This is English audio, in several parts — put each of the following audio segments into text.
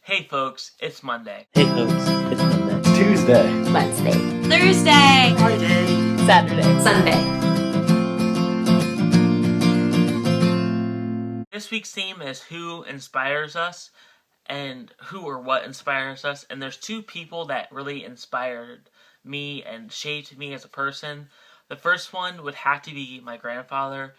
Hey folks, it's Monday. Hey folks, it's Monday. Tuesday. Wednesday, Thursday, Friday. Saturday, Sunday. This week's theme is who inspires us and who or what inspires us. And there's two people that really inspired me and shaped me as a person. The first one would have to be my grandfather,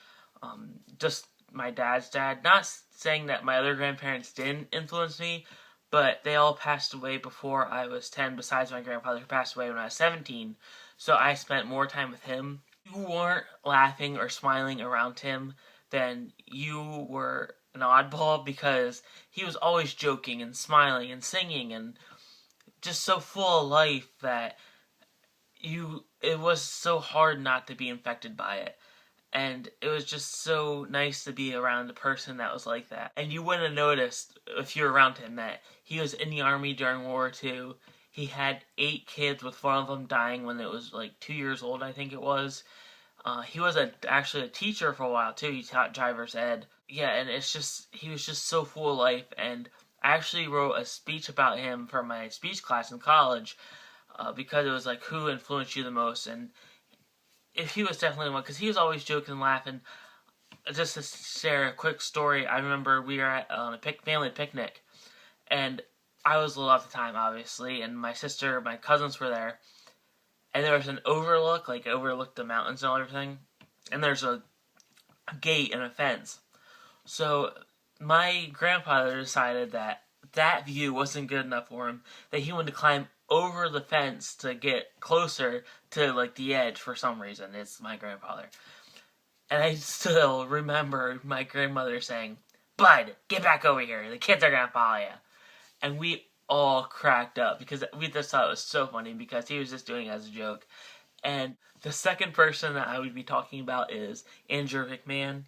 just my dad's dad. Not saying that my other grandparents didn't influence me, but they all passed away before I was 10, besides my grandfather who passed away when I was 17. So I spent more time with him. If you weren't laughing or smiling around him, then you were an oddball, because he was always joking and smiling and singing and just so full of life that it was so hard not to be infected by it. And it was just so nice to be around a person that was like that. And you wouldn't have noticed, if you were around him, that he was in the army during World War II. He had 8 kids, with 4 of them dying when it was like 2 years old, I think it was. He was actually a teacher for a while too. He taught driver's ed. Yeah, and he was just so full of life. And I actually wrote a speech about him for my speech class in college, because it was like, who influenced you the most? And if he was definitely one, because he was always joking and laughing. Just to share a quick story, I remember we were at on a family picnic, and I was little at the time, obviously, and my sister, my cousins were there, and there was an overlook, like it overlooked the mountains and everything, and there's a gate and a fence. So my grandfather decided that view wasn't good enough for him, that he wanted to climb over the fence to get closer to like the edge for some reason. It's my grandfather. And I still remember my grandmother saying, "Bud, get back over here. The kids are gonna follow you." And we all cracked up because we just thought it was so funny, because he was just doing it as a joke. And the second person that I would be talking about is Andrew McMahon.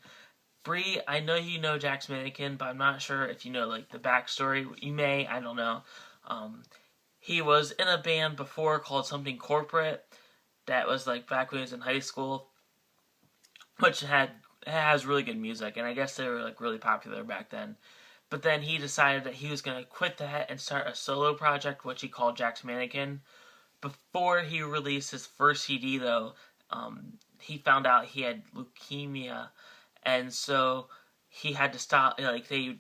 Bree, I know you know Jack's Mannequin, but I'm not sure if you know like the backstory. You may, I don't know. He was in a band before called something Corporate, that was like back when he was in high school, which has really good music, and I guess they were like really popular back then. But then he decided that he was going to quit that and start a solo project, which he called Jack's Mannequin. Before he released his first CD, though, he found out he had leukemia, and so he had to stop. Like they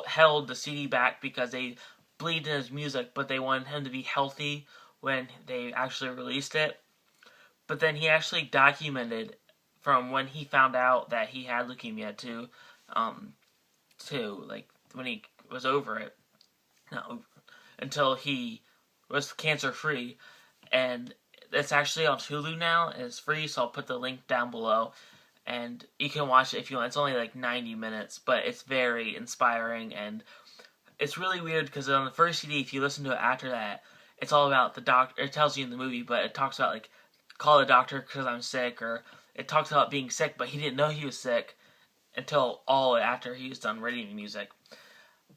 held the CD back because they believed in his music, but they wanted him to be healthy when they actually released it. But then he actually documented from when he found out that he had leukemia to like when he was over it, no, until he was cancer free. And it's actually on Hulu now, and it's free, so I'll put the link down below, and you can watch it if you want. It's only like 90 minutes, but it's very inspiring, and it's really weird because on the first CD, if you listen to it after that, it's all about the doctor. It tells you in the movie, but it talks about like, call the doctor because I'm sick, or it talks about being sick, but he didn't know he was sick until all after he was done writing the music.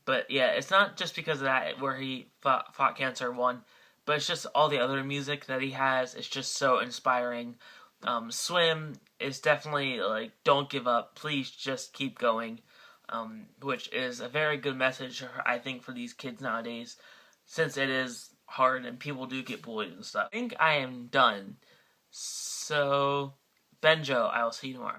But yeah, it's not just because of that where he fought cancer won, but it's just all the other music that he has. It's just so inspiring. Swim is definitely like, don't give up, please just keep going, which is a very good message, I think, for these kids nowadays, since it is hard and people do get bullied and stuff. I think I am done. So, Benjo, I will see you tomorrow.